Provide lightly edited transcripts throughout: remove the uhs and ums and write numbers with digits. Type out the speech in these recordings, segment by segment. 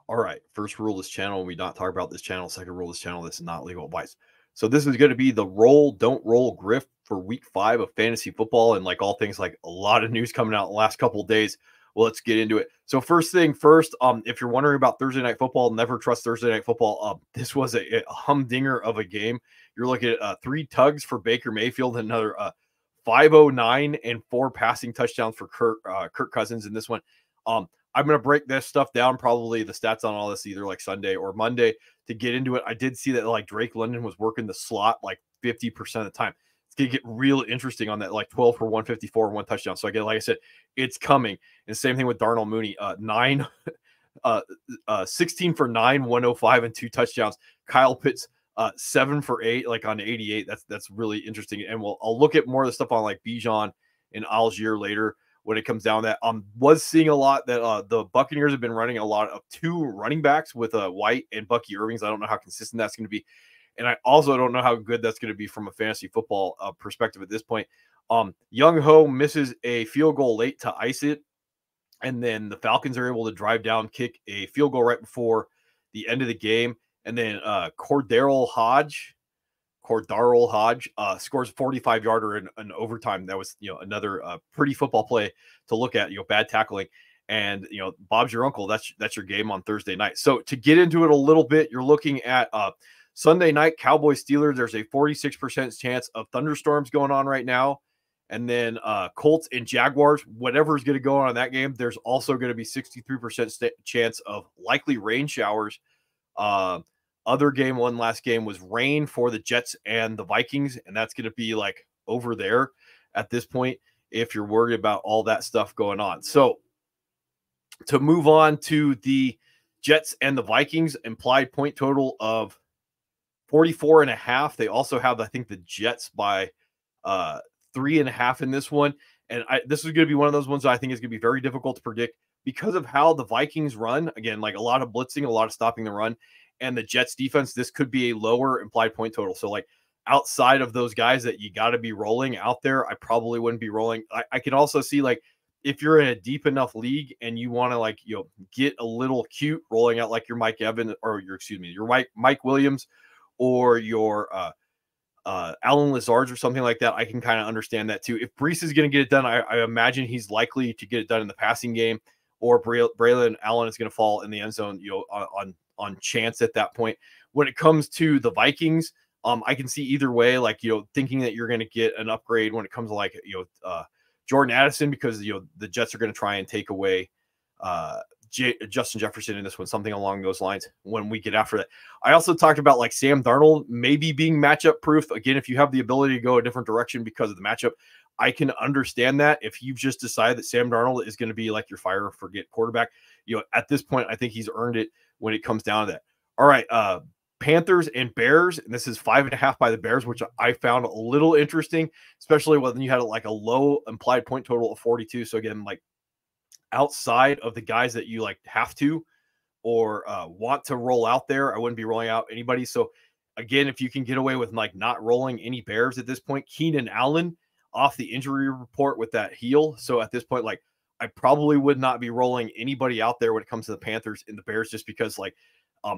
All right. First rule of this channel, we not talk about this channel. Second rule of this channel, this is not legal advice. So this is going to be the roll, don't roll grift for week 5 of fantasy football. And like all things, like a lot of news coming out in the last couple of days. Well, let's get into it. So first thing first, if you're wondering about Thursday Night Football, never trust Thursday Night Football. This was a humdinger of a game. You're looking at 3 tugs for Baker Mayfield, another 509 and 4 passing touchdowns for Kirk Cousins in this one. I'm going to break this stuff down, probably the stats on all this, either like Sunday or Monday to get into it. I did see that like Drake London was working the slot like 50% of the time. It's going to get real interesting on that, like 12 for 154 and 1 touchdown. So again, like I said, it's coming. And same thing with Darnell Mooney, 16 for 9, 105 and 2 touchdowns. Kyle Pitts, 7 for 8, like on 88. That's really interesting. And I'll look at more of the stuff on like Bijan and Algier later when it comes down to that. Was seeing a lot that the Buccaneers have been running a lot of 2 running backs with White and Bucky Irvings. I don't know how consistent that's going to be. And I also don't know how good that's going to be from a fantasy football perspective at this point. Young Ho misses a field goal late to ice it. And then the Falcons are able to drive down, kick a field goal right before the end of the game. And then Cordero Hodge scores a 45-yarder in overtime. That was, another pretty football play to look at, bad tackling. And, Bob's your uncle. That's your game on Thursday night. So to get into it a little bit, you're looking at Sunday night, Cowboys Steelers. There's a 46% chance of thunderstorms going on right now. And then Colts and Jaguars, whatever is going to go on in that game, there's also going to be 63% chance of likely rain showers. Other game, one last game, was rain for the Jets and the Vikings, and that's going to be like over there at this point if you're worried about all that stuff going on. So to move on to the Jets and the Vikings, implied point total of 44.5. They also have, I think, the Jets by 3.5 in this one. And this is going to be one of those ones that I think is going to be very difficult to predict because of how the Vikings run. Again, like a lot of blitzing, a lot of stopping the run. And the Jets defense, this could be a lower implied point total. So like outside of those guys that you got to be rolling out there, I probably wouldn't be rolling. I can also see like if you're in a deep enough league and you want to get a little cute rolling out like your Mike Evans or your Mike Williams or your Alan Lazard or something like that, I can kind of understand that too. If Brees is going to get it done, I imagine he's likely to get it done in the passing game, or Braylon Allen is going to fall in the end zone, on chance at that point. When it comes to the Vikings, I can see either way, thinking that you're going to get an upgrade when it comes to Jordan Addison, because, the Jets are going to try and take away Justin Jefferson in this one, something along those lines when we get after that. I also talked about like Sam Darnold maybe being matchup proof. Again, if you have the ability to go a different direction because of the matchup, I can understand that. If you've just decided that Sam Darnold is going to be like your fire or forget quarterback, at this point, I think he's earned it when it comes down to that. All right. Panthers and Bears, and this is 5.5 by the Bears, which I found a little interesting, especially when you had like a low implied point total of 42. So again, like outside of the guys that you like have to or want to roll out there, I wouldn't be rolling out anybody. So again, if you can get away with like not rolling any Bears at this point, Keenan Allen off the injury report with that heel. So at this point, like I probably would not be rolling anybody out there when it comes to the Panthers and the Bears, just because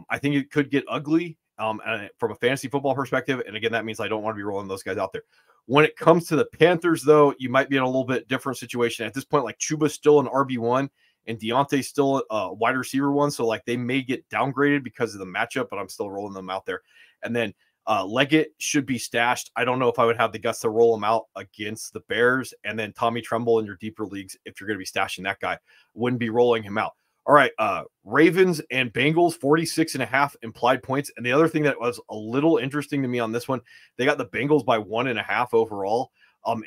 I think it could get ugly from a fantasy football perspective. And again, that means I don't want to be rolling those guys out there. When it comes to the Panthers, though, you might be in a little bit different situation at this point. Like Chuba's still an RB1 and Deontay's still a wide receiver 1. So like they may get downgraded because of the matchup, but I'm still rolling them out there. And then Leggett should be stashed. I don't know if I would have the guts to roll him out against the Bears. And then Tommy Tremble in your deeper leagues, if you're going to be stashing that guy, wouldn't be rolling him out. All right, Ravens and Bengals, 46.5 implied points. And the other thing that was a little interesting to me on this one, they got the Bengals by 1.5 overall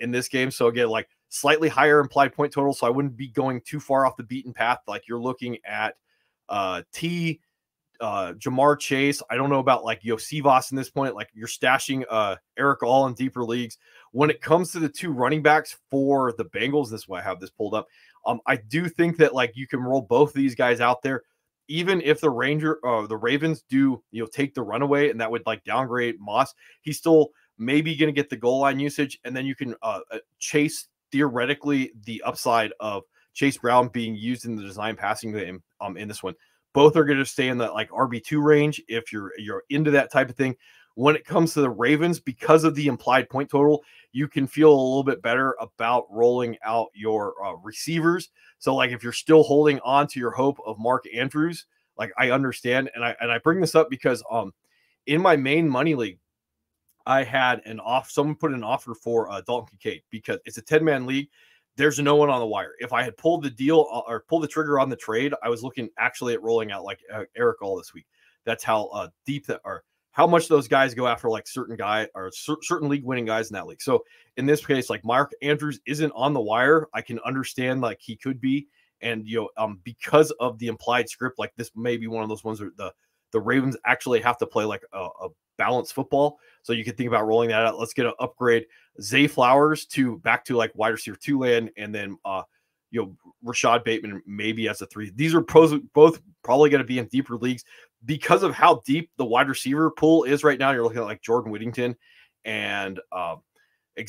in this game. So again, like slightly higher implied point total. So I wouldn't be going too far off the beaten path. Like you're looking at Jamar Chase. I don't know about like Yosivas in this point. Like you're stashing Eric All in deeper leagues. When it comes to the 2 running backs for the Bengals, this is why I have this pulled up. I do think that like you can roll both of these guys out there, even if the Ravens do take the runaway, and that would like downgrade Moss. He's still maybe going to get the goal line usage, and then you can chase theoretically the upside of Chase Brown being used in the design passing game in this one. Both are going to stay in that like RB2 range if you're into that type of thing. When it comes to the Ravens, because of the implied point total, you can feel a little bit better about rolling out your receivers. So like if you're still holding on to your hope of Mark Andrews, like I understand, and I bring this up because in my main money league, I had someone put an offer for Dalton Kincaid because it's a 10-man league. There's no one on the wire. If I had pulled the deal or pulled the trigger on the trade, I was looking actually at rolling out like Eric All this week. That's how deep that or how much those guys go after like certain guy or certain league winning guys in that league. So in this case, like Mark Andrews isn't on the wire. I can understand like he could be, and because of the implied script, like this may be one of those ones where the Ravens actually have to play like a balanced football. So you can think about rolling that out. Let's get an upgrade Zay Flowers back to like wide receiver 2 land, and then Rashad Bateman maybe as a 3. These are both probably going to be in deeper leagues because of how deep the wide receiver pool is right now. You're looking at like Jordan Whittington and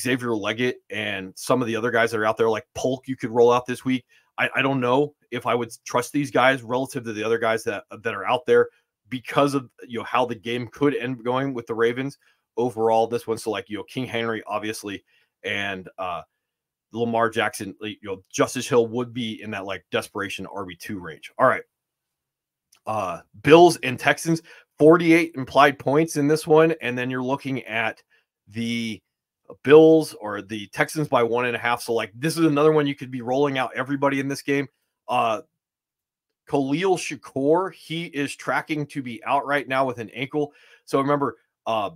Xavier Leggett and some of the other guys that are out there, like Polk. You could roll out this week. I don't know if I would trust these guys relative to the other guys that are out there because of how the game could end going with the Ravens overall. This one, so like King Henry obviously, and Lamar Jackson, Justice Hill would be in that like desperation RB2 range. All right. Bills and Texans, 48 implied points in this one. And then you're looking at the Bills or the Texans by 1.5. So like, this is another one you could be rolling out everybody in this game. Khalil Shakur, he is tracking to be out right now with an ankle. So remember,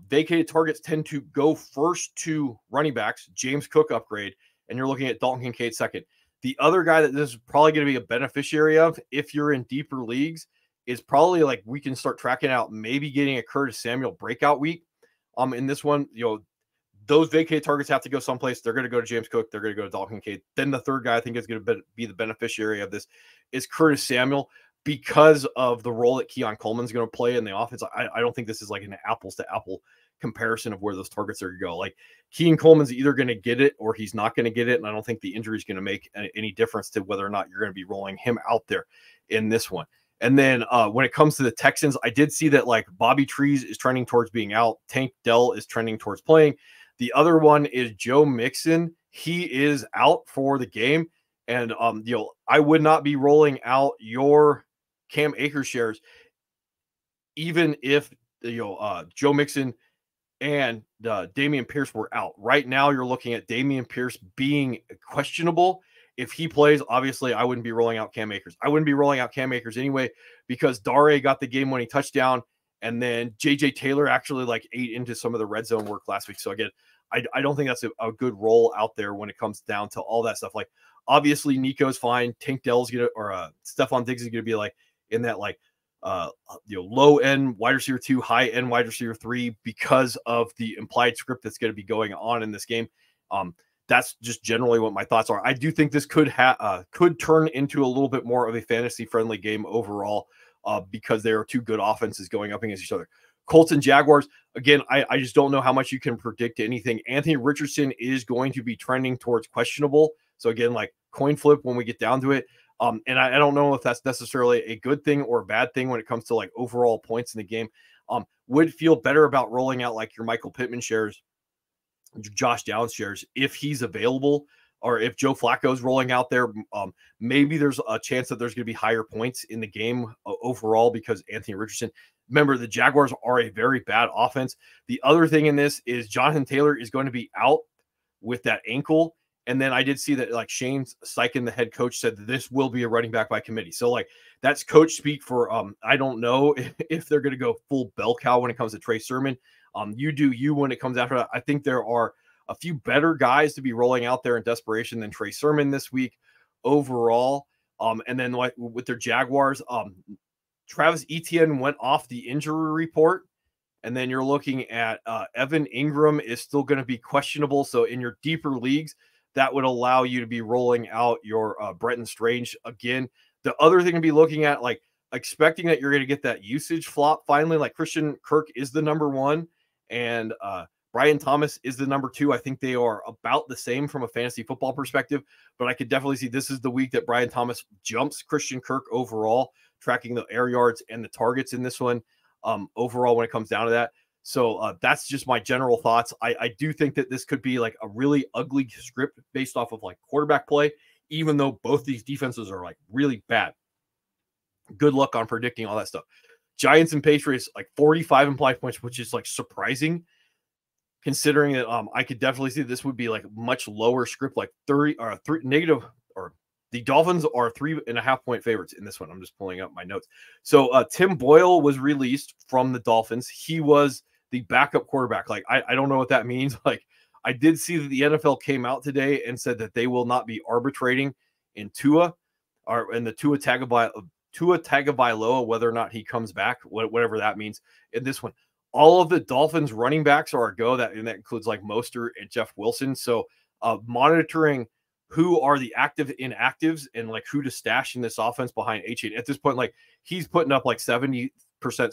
vacated targets tend to go first to running backs, James Cook upgrade, and you're looking at Dalton Kincaid second. The other guy that this is probably going to be a beneficiary of if you're in deeper leagues is probably like we can start tracking out maybe getting a Curtis Samuel breakout week. In this one, those vacated targets have to go someplace. They're going to go to James Cook. They're going to go to Dalton Kincaid. Then the third guy I think is going to be the beneficiary of this is Curtis Samuel because of the role that Keon Coleman's going to play in the offense. I don't think this is like an apples to apple comparison of where those targets are going to go. Like Keon Coleman's either going to get it or he's not going to get it. And I don't think the injury is going to make any difference to whether or not you're going to be rolling him out there in this one. And then when it comes to the Texans, I did see that like Bobby Trees is trending towards being out. Tank Dell is trending towards playing. The other one is Joe Mixon. He is out for the game. And, I would not be rolling out your Cam Akers shares, even if, Joe Mixon and Dameon Pierce were out. Right now, you're looking at Dameon Pierce being questionable. If he plays, obviously, I wouldn't be rolling out Cam Akers. I wouldn't be rolling out Cam Akers anyway because Dare got the game-winning touchdown. And then J.J. Taylor actually like ate into some of the red zone work last week. So again, I don't think that's a good roll out there when it comes down to all that stuff. Like obviously Nico's fine. Tank Dell's gonna or Stephon Diggs is gonna be like in that like low end wide receiver 2, high end wide receiver 3 because of the implied script that's going to be going on in this game. That's just generally what my thoughts are. I do think this could turn into a little bit more of a fantasy friendly game overall. Because there are two good offenses going up against each other. Colts and Jaguars, again, I just don't know how much you can predict anything. Anthony Richardson is going to be trending towards questionable. So again, like coin flip when we get down to it. And I don't know if that's necessarily a good thing or a bad thing when it comes to like overall points in the game. Would feel better about rolling out like your Michael Pittman shares, your Josh Downs shares, if he's available. Or if Joe Flacco's rolling out there, maybe there's a chance that there's going to be higher points in the game overall because Anthony Richardson. Remember, the Jaguars are a very bad offense. The other thing in this is Jonathan Taylor is going to be out with that ankle. And then I did see that like Shane Steichen, the head coach, said that this will be a running back by committee. So like that's coach speak for I don't know if they're going to go full bell cow when it comes to Trey Sermon. You do you when it comes after that. I think there are a few better guys to be rolling out there in desperation than Trey Sermon this week overall. And then like with their Jaguars, Travis Etienne went off the injury report. And then you're looking at Evan Ingram is still going to be questionable. So in your deeper leagues, that would allow you to be rolling out your Brenton Strange again. The other thing to be looking at, like expecting that you're going to get that usage flop finally, like Christian Kirk is the number one. And Brian Thomas is the number 2. I think they are about the same from a fantasy football perspective, but I could definitely see this is the week that Brian Thomas jumps Christian Kirk overall, tracking the air yards and the targets in this one overall when it comes down to that. So that's just my general thoughts. I do think that this could be like a really ugly script based off of like quarterback play, even though both these defenses are like really bad. Good luck on predicting all that stuff. Giants and Patriots, like 45 implied points, which is like surprising considering that I could definitely see this would be like much lower script, like 30 or 3 negative, or the Dolphins are 3.5 point favorites in this one. I'm just pulling up my notes. So Tim Boyle was released from the Dolphins. He was the backup quarterback. Like, I don't know what that means. Like, I did see that the NFL came out today and said that they will not be arbitrating in Tua or in the Tua Tagovailoa, whether or not he comes back, whatever that means in this one. All of the Dolphins running backs are a go, and that includes like Mostert and Jeff Wilson. So monitoring who are the active inactives and like who to stash in this offense behind H8. At this point, like he's putting up like 70%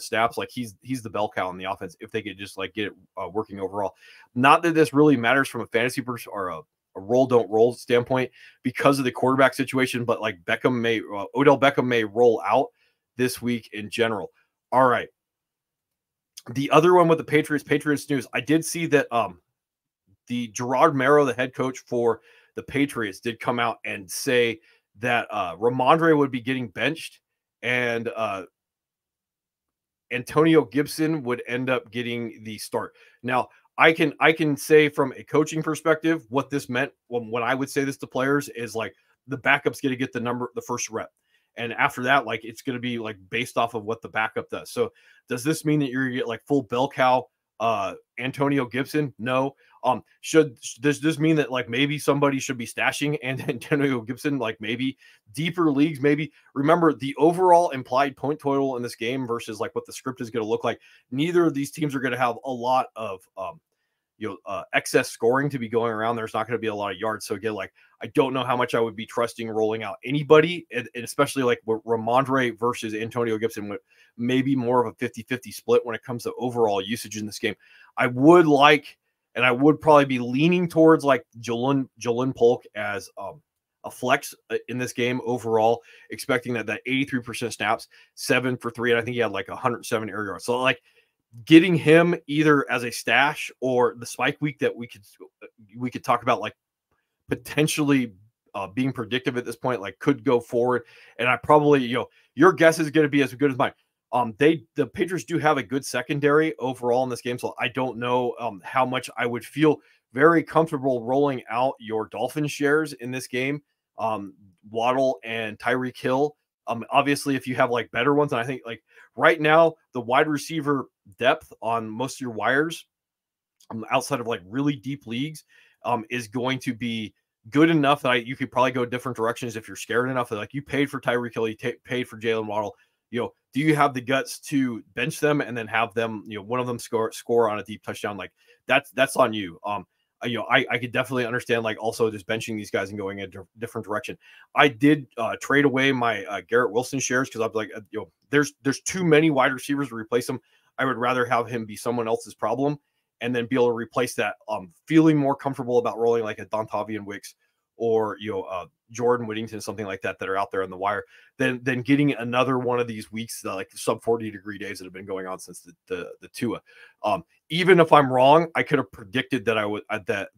snaps. Like he's the bell cow in the offense if they could just like get it working overall. Not that this really matters from a fantasy or a roll don't roll standpoint because of the quarterback situation, but like Odell Beckham may roll out this week in general. All right. The other one with the Patriots news, I did see that the Gerard Mero, the head coach for the Patriots, did come out and say that Ramondre would be getting benched and Antonio Gibson would end up getting the start. Now, I can say from a coaching perspective what this meant when I would say this to players is like the backup's going to get the first rep. And after that, like it's going to be like based off of what the backup does. So does this mean that you're going to get like full bell cow Antonio Gibson? No. Does this mean that like maybe somebody should be stashing and Antonio Gibson, like maybe deeper leagues? Maybe remember the overall implied point total in this game versus like what the script is going to look like. Neither of these teams are going to have a lot of excess scoring to be going around. There's not going to be a lot of yards. So again, like I don't know how much I would be trusting rolling out anybody, and especially like Ramondre versus Antonio Gibson, with maybe more of a 50-50 split when it comes to overall usage in this game. I would like, and I would probably be leaning towards like Jalen Polk as a flex in this game overall, expecting that 83% snaps, 7 for 3, and I think he had like 107 air yards. So like getting him either as a stash or the spike week that we could talk about, like potentially being predictive at this point, like could go forward. And I probably, your guess is going to be as good as mine. The Patriots do have a good secondary overall in this game, so I don't know how much I would feel very comfortable rolling out your Dolphins shares in this game. Waddle and Tyreek Hill. Obviously, if you have like better ones, and I think like right now the wide receiver depth on most of your wires, outside of like really deep leagues, is going to be good enough that you could probably go different directions if you're scared enough that like you paid for Tyreek Hill, you paid for Jalen Waddle. Do you have the guts to bench them and then have them, one of them score on a deep touchdown? Like that's on you. I could definitely understand like also just benching these guys and going in a different direction. I did trade away my Garrett Wilson shares because I was like, there's too many wide receivers to replace him. I would rather have him be someone else's problem and then be able to replace that. Feeling more comfortable about rolling like a Dontavian Wicks or Jordan Whittington, something like that are out there on the wire, than getting another one of these weeks, like sub 40-degree days that have been going on since the Tua. Even if I'm wrong, I could have predicted that I would that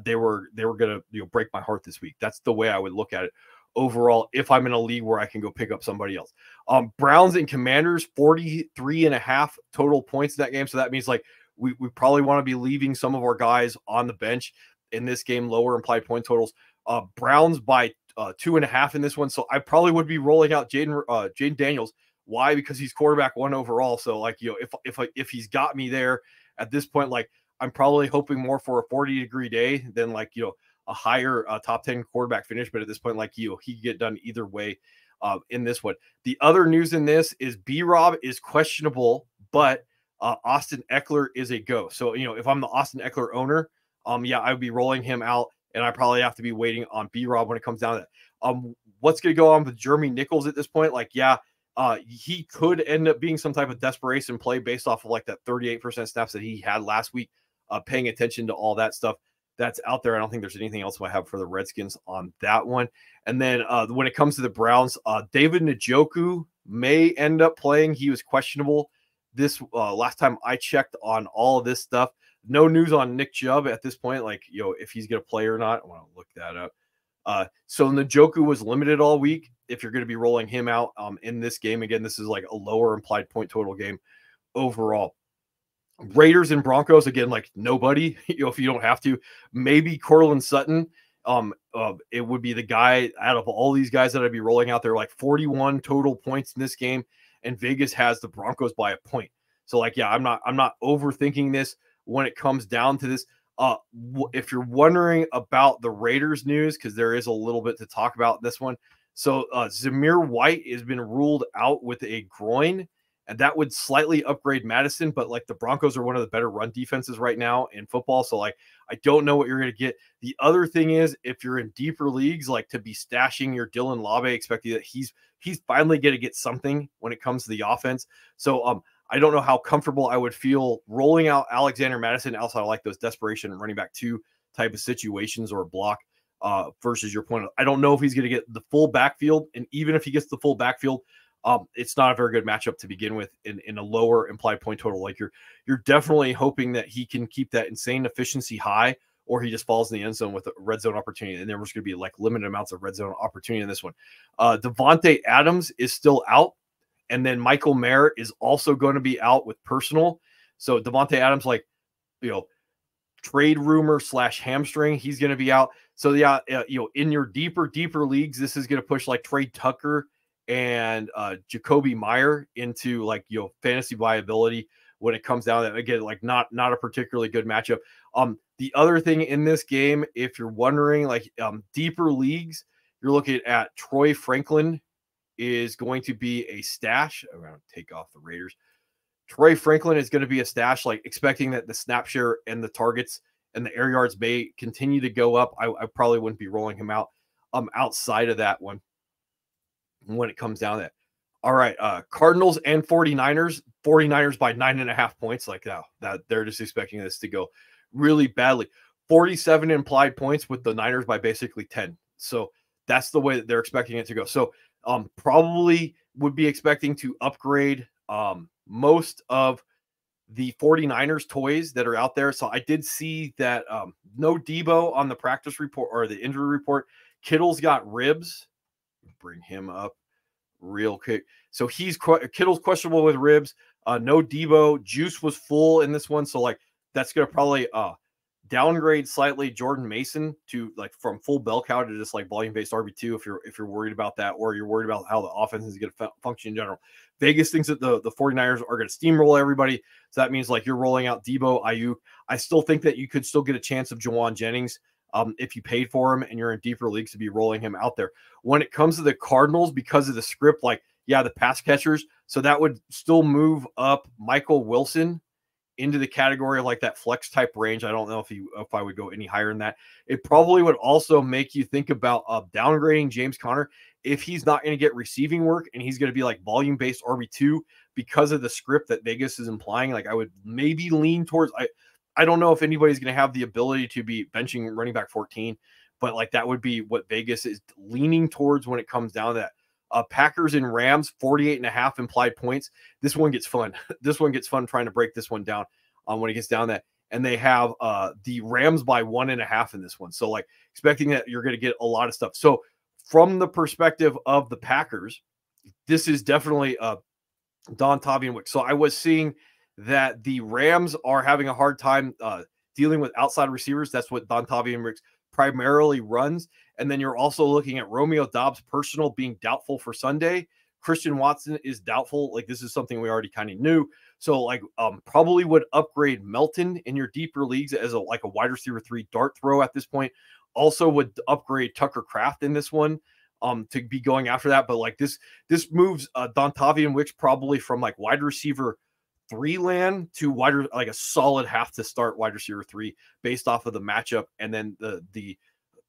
they were gonna break my heart this week. That's the way I would look at it overall if I'm in a league where I can go pick up somebody else. Browns and Commanders, 43.5 total points in that game. So that means like we probably want to be leaving some of our guys on the bench in this game, lower implied point totals. Browns by 2.5 in this one. So I probably would be rolling out Jaden Daniels. Why? Because he's quarterback 1 overall. So like, if he's got me there at this point, like I'm probably hoping more for a 40-degree day than like, a higher top 10 quarterback finish. But at this point, like he could get done either way in this one. The other news in this is B-Rob is questionable, but Austin Eckler is a go. So, if I'm the Austin Eckler owner, I would be rolling him out, and I probably have to be waiting on B-Rob when it comes down to that. What's going to go on with Jeremy Nichols at this point? Like, he could end up being some type of desperation play based off of like that 38% snaps that he had last week paying attention to all that stuff that's out there. I don't think there's anything else I have for the Redskins on that one. And then when it comes to the Browns, David Njoku may end up playing. He was questionable this last time I checked on all of this stuff. No news on Nick Chubb at this point, like, if he's going to play or not. I want to look that up. So Njoku was limited all week. If you're going to be rolling him out in this game, again, this is like a lower implied point total game overall. Raiders and Broncos, again, like nobody, if you don't have to, maybe Cortland Sutton. It would be the guy out of all these guys that I'd be rolling out there, like 41 total points in this game, and Vegas has the Broncos by a point. So like, yeah, I'm not overthinking this when it comes down to this. If you're wondering about the Raiders news, because there is a little bit to talk about in this one. So Zamir White has been ruled out with a groin, and that would slightly upgrade Madison, but like the Broncos are one of the better run defenses right now in football. So like, I don't know what you're going to get. The other thing is, if you're in deeper leagues, like to be stashing your Dylan Labe, expecting that he's finally going to get something when it comes to the offense. So I don't know how comfortable I would feel rolling out Alexander Madison outside of like those desperation running back 2 type of situations or a block versus your point. I don't know if he's going to get the full backfield. And even if he gets the full backfield, it's not a very good matchup to begin with in a lower implied point total. Like you're definitely hoping that he can keep that insane efficiency high, or he just falls in the end zone with a red zone opportunity. And there was going to be like limited amounts of red zone opportunity in this one. Devontae Adams is still out. And then Michael Mayer is also going to be out with personal. So Devontae Adams, like, trade rumor / hamstring, he's going to be out. So yeah, in your deeper leagues, this is going to push like Trey Tucker and Jacoby Meyer into like, fantasy viability when it comes down to that. Again, like not a particularly good matchup. The other thing in this game, if you're wondering, like deeper leagues, you're looking at Troy Franklin is going to be a stash. I'm going to take off the Raiders. Troy Franklin is going to be a stash, like expecting that the snap share and the targets and the air yards may continue to go up. I probably wouldn't be rolling him out outside of that one when it comes down to that. All right. Cardinals and 49ers by 9.5 points. Like that they're just expecting this to go really badly. 47 implied points with the Niners by basically 10. So that's the way that they're expecting it to go. So probably would be expecting to upgrade most of the 49ers toys that are out there. So I did see that no Debo on the practice report or the injury report. Kittle's got ribs. Bring him up real quick. So Kittle's questionable with ribs. No Debo. Juice was full in this one. So like that's going to probably downgrade slightly Jordan Mason to like from full bell cow to just like volume-based RB2 if you're worried about that, or you're worried about how the offense is going to function in general. Vegas thinks that the 49ers are going to steamroll everybody. So that means like you're rolling out Debo, Ayuk. I still think that you could still get a chance of Jawan Jennings if you paid for him and you're in deeper leagues to be rolling him out there. When it comes to the Cardinals, because of the script, like, yeah, the pass catchers. So that would still move up Michael Wilson into the category of like that flex type range. I don't know if I would go any higher than that. It probably would also make you think about downgrading James Conner if he's not going to get receiving work and he's going to be like volume-based RB2 because of the script that Vegas is implying. Like I would maybe lean towards, I don't know if anybody's going to have the ability to be benching running back 14, but like that would be what Vegas is leaning towards when it comes down to that. Packers and Rams, 48.5 implied points. This one gets fun. This one gets fun trying to break this one down when it gets down that. And they have the Rams by 1.5 in this one. So like expecting that you're going to get a lot of stuff. So from the perspective of the Packers, this is definitely Don Tavian Wick. So I was seeing that the Rams are having a hard time dealing with outside receivers. That's what Don Tavian Wick primarily runs. And then you're also looking at Romeo Doubs personal being doubtful for Sunday. Christian Watson is doubtful. Like this is something we already kind of knew. So like probably would upgrade Melton in your deeper leagues as a wide receiver 3 dart throw at this point. Also would upgrade Tucker Kraft in this one to be going after that. But like this moves Dontavian Wicks probably from like wide receiver 3 land to like a solid half to start wide receiver 3 based off of the matchup and then the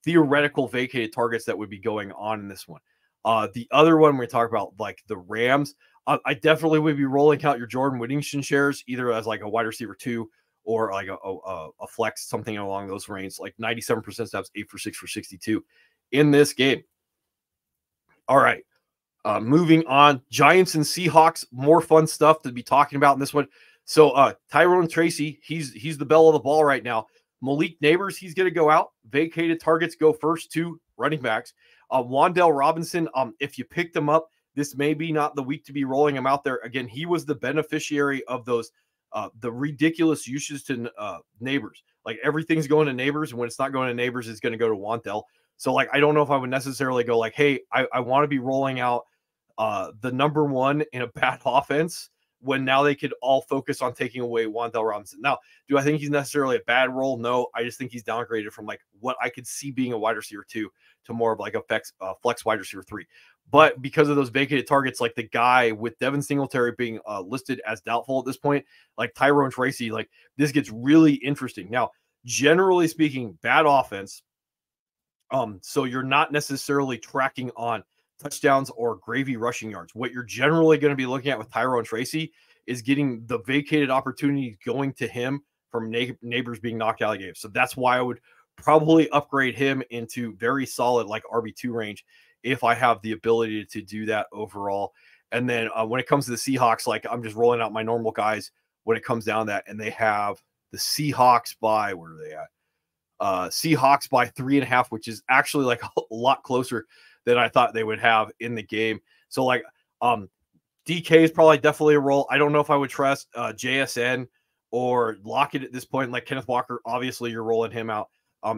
theoretical vacated targets that would be going on in this one. The other one we talk about like the Rams, I definitely would be rolling out your Jordan Whittington shares either as like a wide receiver 2 or like a flex, something along those ranges, like 97% snaps, 8 for 6 for 62 in this game. All right. Moving on, Giants and Seahawks, more fun stuff to be talking about in this one. So Tyrone Tracy, he's the belle of the ball right now. Malik Neighbors, he's going to go out. Vacated targets go first to running backs. Wan'Dale Robinson, if you picked him up, this may be not the week to be rolling him out there. Again, he was the beneficiary of those the ridiculous uses to Neighbors. Like everything's going to Neighbors, and when it's not going to Neighbors, it's going to go to Wan'Dale. So like I don't know if I would necessarily go like, hey, I want to be rolling out the number one in a bad offense when now they could all focus on taking away Wan'Dale Robinson. Now, do I think he's necessarily a bad role? No, I just think he's downgraded from like what I could see being a wide receiver 2 to more of like a flex wide receiver 3. But because of those vacated targets, like the guy with Devin Singletary being listed as doubtful at this point, like Tyrone Tracy, like this gets really interesting. Now, generally speaking, bad offense. So you're not necessarily tracking on touchdowns or gravy rushing yards. What you're generally going to be looking at with Tyrone Tracy is getting the vacated opportunities going to him from Neighbors being knocked out of the game. So that's why I would probably upgrade him into very solid like RB2 range if I have the ability to do that overall. And then when it comes to the Seahawks, like I'm just rolling out my normal guys when it comes down to that. And they have the Seahawks by, where are they at? Seahawks by 3.5, which is actually like a lot closer than I thought they would have in the game. So like DK is probably definitely a role. I don't know if I would trust JSN or Lockett at this point. Like Kenneth Walker, obviously you're rolling him out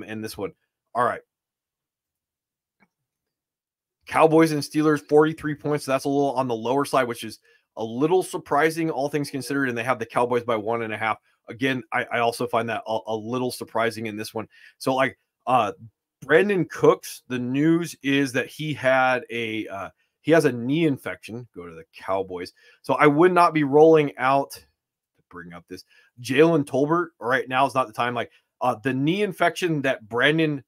in this one. All right. Cowboys and Steelers, 43 points. That's a little on the lower side, which is a little surprising, all things considered. And they have the Cowboys by 1.5. Again, I also find that a little surprising in this one. So like Brandon Cooks, the news is that he had he has a knee infection. Go to the Cowboys. So I would not be rolling out to bring up this Jalen Tolbert right now is not the time. Like the knee infection that Brandon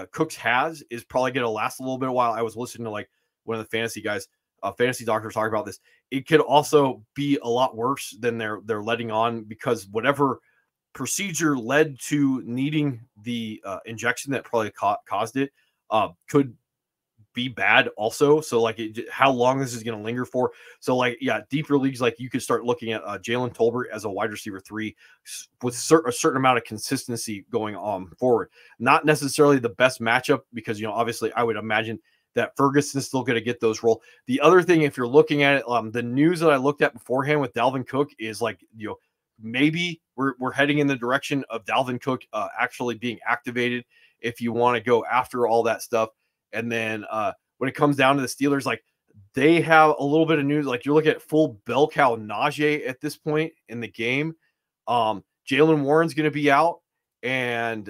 Cooks has is probably going to last a little bit of while. I was listening to like one of the fantasy guys, fantasy doctors talking about this. It could also be a lot worse than they're letting on, because whatever procedure led to needing the injection that probably caused it could be bad also. So like how long this is going to linger for. So like, yeah, deeper leagues, like you could start looking at Jalen Tolbert as a wide receiver 3 with a certain amount of consistency going on forward. Not necessarily the best matchup because, obviously I would imagine that Ferguson's still going to get those roles. The other thing, if you're looking at it, the news that I looked at beforehand with Dalvin Cook is like, maybe we're heading in the direction of Dalvin Cook actually being activated if you want to go after all that stuff. And then when it comes down to the Steelers, like they have a little bit of news. Like you're looking at full bell cow Najee at this point in the game. Jalen Warren's going to be out, and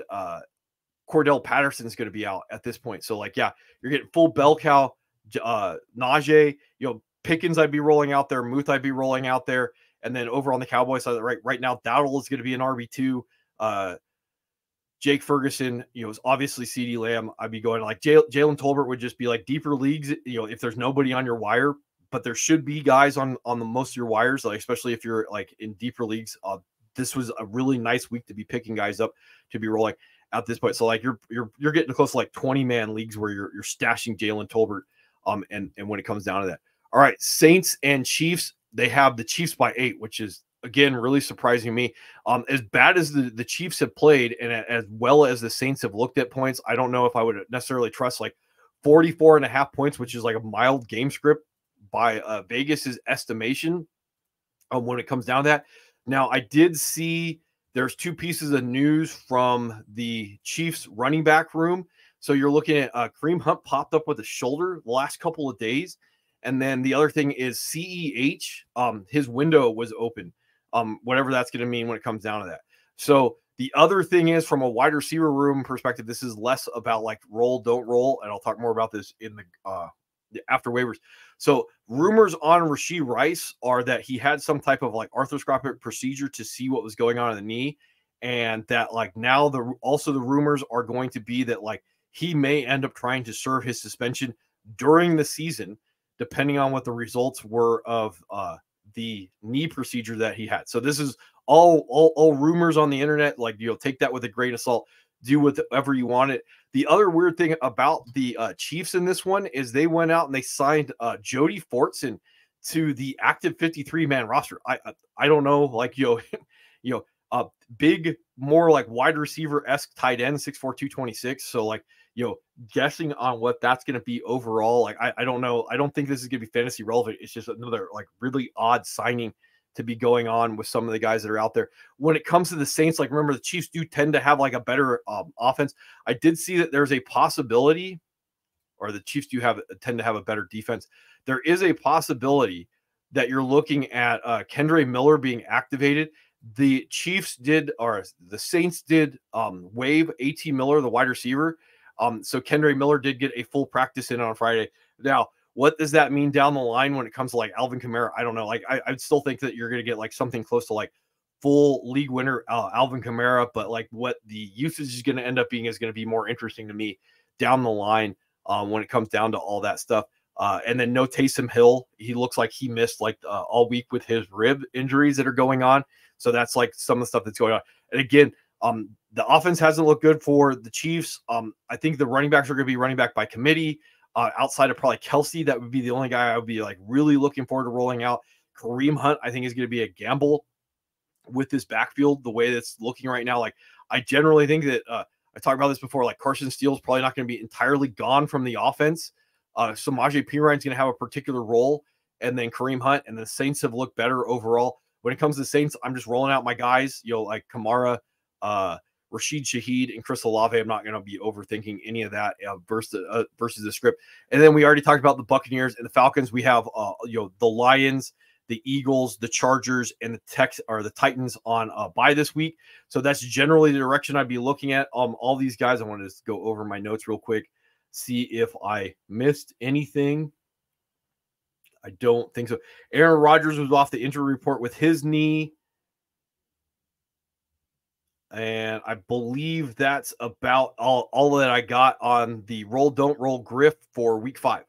Cordell Patterson's going to be out at this point. So like, yeah, you're getting full bell cow Najee, Pickens I'd be rolling out there, Muth I'd be rolling out there. And then over on the Cowboys side, right now, Dowdle is going to be an RB2. Jake Ferguson, is obviously CeeDee Lamb. I'd be going like Jalen Tolbert would just be like deeper leagues, if there's nobody on your wire, but there should be guys on the most of your wires, like especially if you're like in deeper leagues. This was a really nice week to be picking guys up to be rolling at this point. So like you're getting close to like 20-man leagues where you're stashing Jalen Tolbert. And when it comes down to that. All right, Saints and Chiefs, they have the Chiefs by 8, which is again really surprising me. As bad as the Chiefs have played and as well as the Saints have looked at points, I don't know if I would necessarily trust like 44.5 points, which is like a mild game script by Vegas's estimation when it comes down to that. Now, I did see there's 2 pieces of news from the Chiefs running back room. So you're looking at Kareem Hunt popped up with a shoulder the last couple of days. And then the other thing is CEH, his window was open, whatever that's going to mean when it comes down to that. So the other thing is, from a wide receiver room perspective, this is less about like roll, don't roll. And I'll talk more about this in the after waivers. So rumors on Rashee Rice are that he had some type of like arthroscopic procedure to see what was going on in the knee. And that like now the rumors are going to be that like he may end up trying to serve his suspension during the season, depending on what the results were of the knee procedure that he had. So this is all rumors on the internet, like, take that with a grain of salt. Do whatever you want it. The other weird thing about the Chiefs in this one is they went out and they signed Jody Fortson to the active 53-man roster. I don't know, like, big, more like wide receiver-esque tight end, 6'4", 226. So, like, guessing on what that's going to be overall, like, I don't know. I don't think this is going to be fantasy relevant. It's just another, like, really odd signing to be going on with some of the guys that are out there. When it comes to the Saints, like, remember, the Chiefs do tend to have like a better offense. I did see that there's a possibility, or the Chiefs tend to have a better defense. There is a possibility that you're looking at Kendre Miller being activated. The Chiefs did, or the Saints did, waive A.T. Miller, the wide receiver. So Kendre Miller did get a full practice in on Friday. Now, what does that mean down the line when it comes to like Alvin Kamara? I don't know. Like, I'd still think that you're going to get like something close to like full league winner Alvin Kamara, but like what the usage is going to end up being is going to be more interesting to me down the line when it comes down to all that stuff. And then no Taysom Hill. He looks like he missed like all week with his rib injuries that are going on. So that's like some of the stuff that's going on. And again, the offense hasn't looked good for the Chiefs. I think the running backs are going to be running back by committee. Outside of probably Kelsey, that would be the only guy I would be like really looking forward to rolling out. Kareem Hunt, I think, is going to be a gamble with this backfield the way that's looking right now. Like, I generally think that I talked about this before. Like, Carson Steele's probably not going to be entirely gone from the offense. Samaje Perine's going to have a particular role, and then Kareem Hunt, and the Saints have looked better overall. When it comes to the Saints, I'm just rolling out my guys. Like Kamara, Rashid Shaheed, and Chris Olave. I'm not going to be overthinking any of that versus the script. And then we already talked about the Buccaneers and the Falcons. We have the Lions, the Eagles, the Chargers, and the Titans on bye this week. So that's generally the direction I'd be looking at. All these guys. I wanted to go over my notes real quick, see if I missed anything. I don't think so. Aaron Rodgers was off the injury report with his knee. And I believe that's about all that I got on the roll, don't roll Grift for week 5.